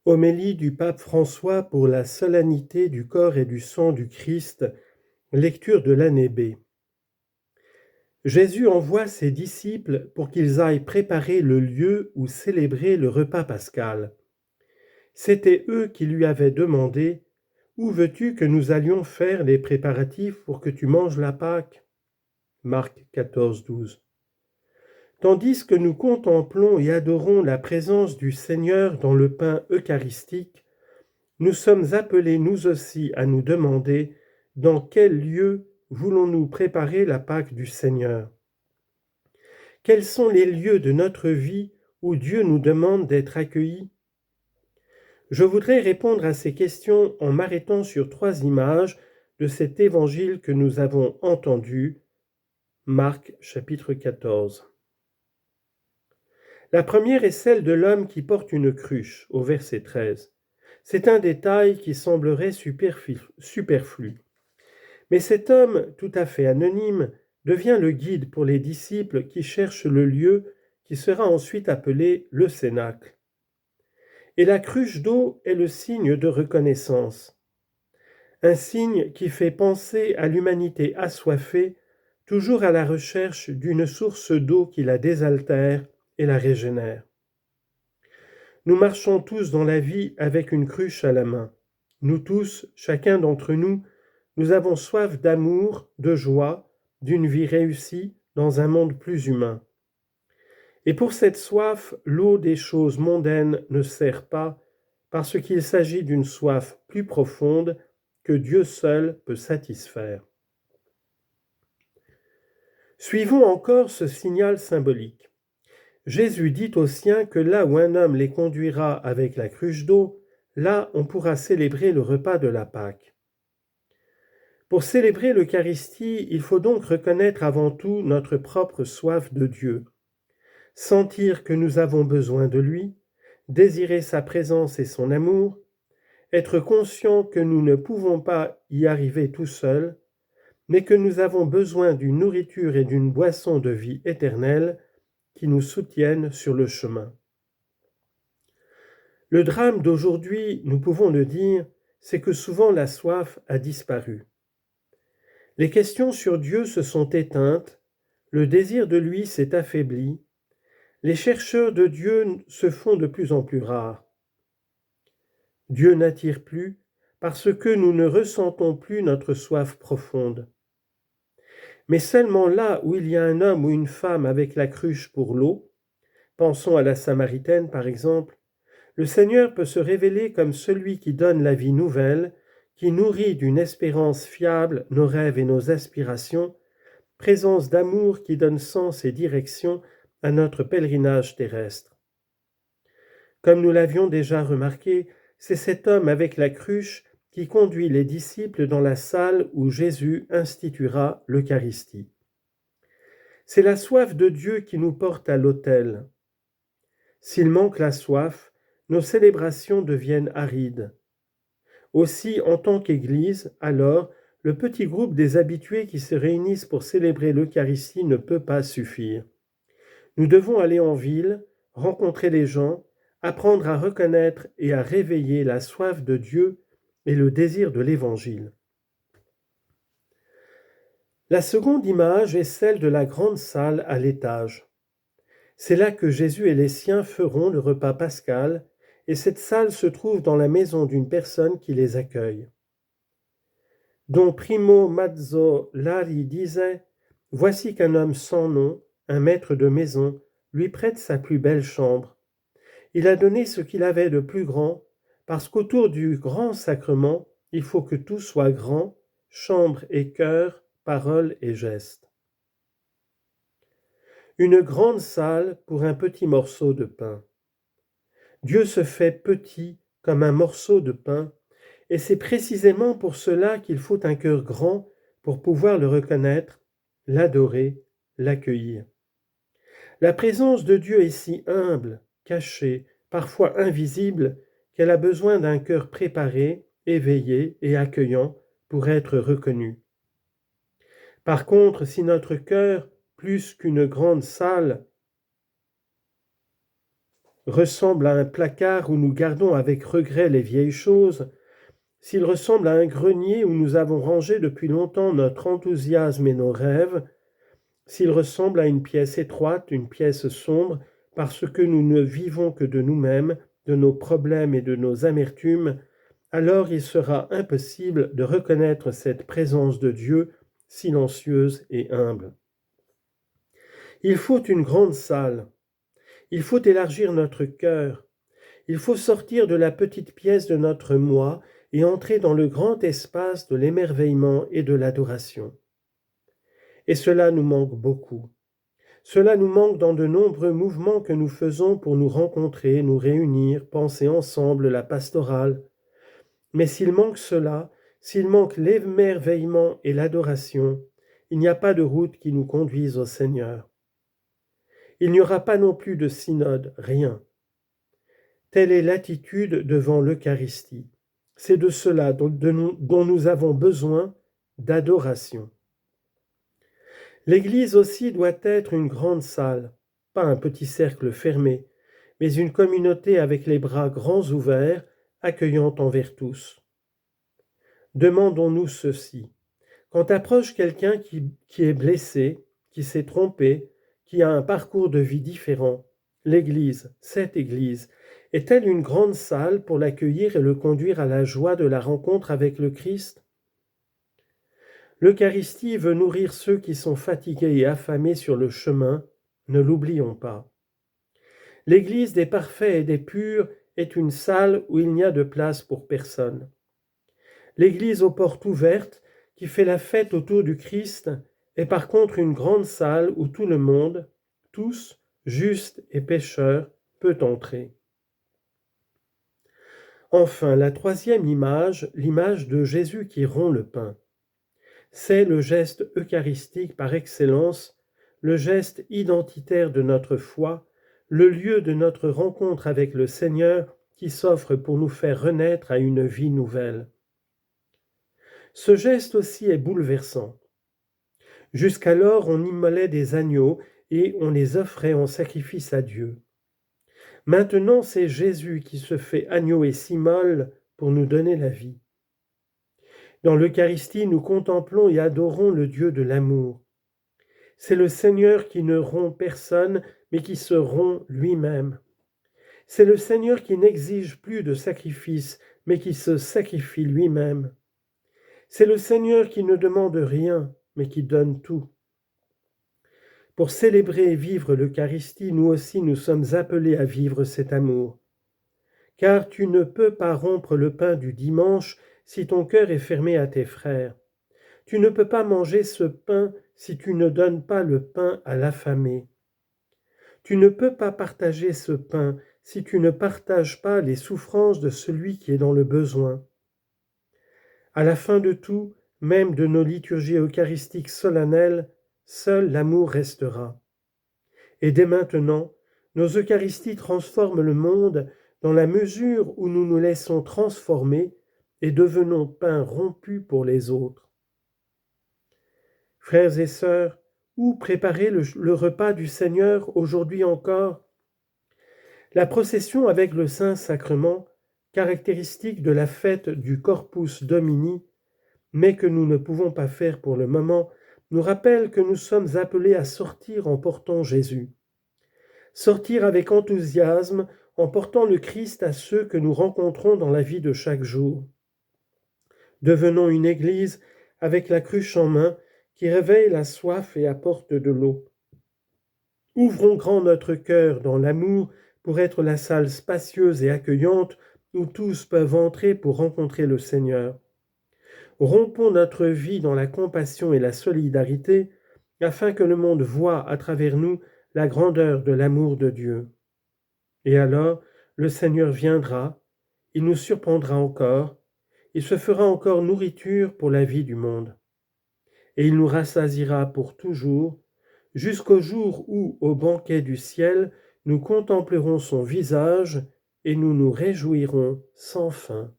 Homélie du pape François pour la solennité du corps et du sang du Christ, lecture de l'année B. Jésus envoie ses disciples pour qu'ils aillent préparer le lieu où célébrer le repas pascal. C'étaient eux qui lui avaient demandé « Où veux-tu que nous allions faire les préparatifs pour que tu manges la Pâque ?» Marc 14, 12. Tandis que nous contemplons et adorons la présence du Seigneur dans le pain eucharistique, nous sommes appelés nous aussi à nous demander dans quel lieu voulons-nous préparer la Pâque du Seigneur. Quels sont les lieux de notre vie où Dieu nous demande d'être accueillis? Je voudrais répondre à ces questions en m'arrêtant sur 3 images de cet évangile que nous avons entendu, Marc chapitre 14. La première est celle de l'homme qui porte une cruche, au verset 13. C'est un détail qui semblerait superflu. Mais cet homme, tout à fait anonyme, devient le guide pour les disciples qui cherchent le lieu qui sera ensuite appelé le Cénacle. Et la cruche d'eau est le signe de reconnaissance. Un signe qui fait penser à l'humanité assoiffée, toujours à la recherche d'une source d'eau qui la désaltère et la régénère. Nous marchons tous dans la vie avec une cruche à la main. Nous tous, chacun d'entre nous, nous avons soif d'amour, de joie, d'une vie réussie dans un monde plus humain. Et pour cette soif, l'eau des choses mondaines ne sert pas, parce qu'il s'agit d'une soif plus profonde que Dieu seul peut satisfaire. Suivons encore ce signal symbolique. Jésus dit aux siens que là où un homme les conduira avec la cruche d'eau, là on pourra célébrer le repas de la Pâque. Pour célébrer l'Eucharistie, il faut donc reconnaître avant tout notre propre soif de Dieu, sentir que nous avons besoin de lui, désirer sa présence et son amour, être conscient que nous ne pouvons pas y arriver tout seuls, mais que nous avons besoin d'une nourriture et d'une boisson de vie éternelle qui nous soutiennent sur le chemin. Le drame d'aujourd'hui, nous pouvons le dire, c'est que souvent la soif a disparu. Les questions sur Dieu se sont éteintes, le désir de lui s'est affaibli, les chercheurs de Dieu se font de plus en plus rares. Dieu n'attire plus parce que nous ne ressentons plus notre soif profonde. Mais seulement là où il y a un homme ou une femme avec la cruche pour l'eau, pensons à la Samaritaine par exemple, le Seigneur peut se révéler comme celui qui donne la vie nouvelle, qui nourrit d'une espérance fiable nos rêves et nos aspirations, présence d'amour qui donne sens et direction à notre pèlerinage terrestre. Comme nous l'avions déjà remarqué, c'est cet homme avec la cruche qui conduit les disciples dans la salle où Jésus instituera l'Eucharistie. C'est la soif de Dieu qui nous porte à l'autel. S'il manque la soif, nos célébrations deviennent arides. Aussi, en tant qu'Église, alors, le petit groupe des habitués qui se réunissent pour célébrer l'Eucharistie ne peut pas suffire. Nous devons aller en ville, rencontrer les gens, apprendre à reconnaître et à réveiller la soif de Dieu et le désir de l'Évangile. La seconde image est celle de la grande salle à l'étage. C'est là que Jésus et les siens feront le repas pascal, et cette salle se trouve dans la maison d'une personne qui les accueille. Don Primo Mazzolari disait « Voici qu'un homme sans nom, un maître de maison, lui prête sa plus belle chambre. Il a donné ce qu'il avait de plus grand, parce qu'autour du grand sacrement, il faut que tout soit grand, chambre et cœur, parole et geste. » Une grande salle pour un petit morceau de pain. Dieu se fait petit comme un morceau de pain, et c'est précisément pour cela qu'il faut un cœur grand pour pouvoir le reconnaître, l'adorer, l'accueillir. La présence de Dieu est si humble, cachée, parfois invisible, qu'elle a besoin d'un cœur préparé, éveillé et accueillant pour être reconnu. Par contre, si notre cœur, plus qu'une grande salle, ressemble à un placard où nous gardons avec regret les vieilles choses, s'il ressemble à un grenier où nous avons rangé depuis longtemps notre enthousiasme et nos rêves, s'il ressemble à une pièce étroite, une pièce sombre, parce que nous ne vivons que de nous-mêmes, de nos problèmes et de nos amertumes, alors il sera impossible de reconnaître cette présence de Dieu silencieuse et humble. Il faut une grande salle. Il faut élargir notre cœur. Il faut sortir de la petite pièce de notre moi et entrer dans le grand espace de l'émerveillement et de l'adoration. Et cela nous manque beaucoup. Cela nous manque dans de nombreux mouvements que nous faisons pour nous rencontrer, nous réunir, penser ensemble la pastorale. Mais s'il manque cela, s'il manque l'émerveillement et l'adoration, il n'y a pas de route qui nous conduise au Seigneur. Il n'y aura pas non plus de synode, rien. Telle est l'attitude devant l'Eucharistie. C'est de cela dont nous avons besoin, d'adoration. L'Église aussi doit être une grande salle, pas un petit cercle fermé, mais une communauté avec les bras grands ouverts, accueillante envers tous. Demandons-nous ceci. Quand approche quelqu'un qui est blessé, qui s'est trompé, qui a un parcours de vie différent, l'Église, cette Église, est-elle une grande salle pour l'accueillir et le conduire à la joie de la rencontre avec le Christ ? L'Eucharistie veut nourrir ceux qui sont fatigués et affamés sur le chemin, ne l'oublions pas. L'Église des parfaits et des purs est une salle où il n'y a de place pour personne. L'Église aux portes ouvertes, qui fait la fête autour du Christ, est par contre une grande salle où tout le monde, tous, justes et pécheurs, peut entrer. Enfin, la troisième image, l'image de Jésus qui rompt le pain. C'est le geste eucharistique par excellence, le geste identitaire de notre foi, le lieu de notre rencontre avec le Seigneur qui s'offre pour nous faire renaître à une vie nouvelle. Ce geste aussi est bouleversant. Jusqu'alors, on immolait des agneaux et on les offrait en sacrifice à Dieu. Maintenant, c'est Jésus qui se fait agneau et s'immole pour nous donner la vie. Dans l'Eucharistie, nous contemplons et adorons le Dieu de l'amour. C'est le Seigneur qui ne rompt personne, mais qui se rompt lui-même. C'est le Seigneur qui n'exige plus de sacrifice, mais qui se sacrifie lui-même. C'est le Seigneur qui ne demande rien, mais qui donne tout. Pour célébrer et vivre l'Eucharistie, nous aussi nous sommes appelés à vivre cet amour. Car tu ne peux pas rompre le pain du dimanche si ton cœur est fermé à tes frères. Tu ne peux pas manger ce pain si tu ne donnes pas le pain à l'affamé. Tu ne peux pas partager ce pain si tu ne partages pas les souffrances de celui qui est dans le besoin. À la fin de tout, même de nos liturgies eucharistiques solennelles, seul l'amour restera. Et dès maintenant, nos Eucharisties transforment le monde dans la mesure où nous nous laissons transformer et devenons pain rompu pour les autres. Frères et sœurs, où préparer le repas du Seigneur aujourd'hui encore ? La procession avec le Saint-Sacrement, caractéristique de la fête du Corpus Domini, mais que nous ne pouvons pas faire pour le moment, nous rappelle que nous sommes appelés à sortir en portant Jésus. Sortir avec enthousiasme en portant le Christ à ceux que nous rencontrons dans la vie de chaque jour. Devenons une Église avec la cruche en main qui réveille la soif et apporte de l'eau. Ouvrons grand notre cœur dans l'amour pour être la salle spacieuse et accueillante où tous peuvent entrer pour rencontrer le Seigneur. Rompons notre vie dans la compassion et la solidarité afin que le monde voie à travers nous la grandeur de l'amour de Dieu. Et alors, le Seigneur viendra, il nous surprendra encore, il se fera encore nourriture pour la vie du monde. Et il nous rassasiera pour toujours, jusqu'au jour où, au banquet du ciel, nous contemplerons son visage et nous nous réjouirons sans fin.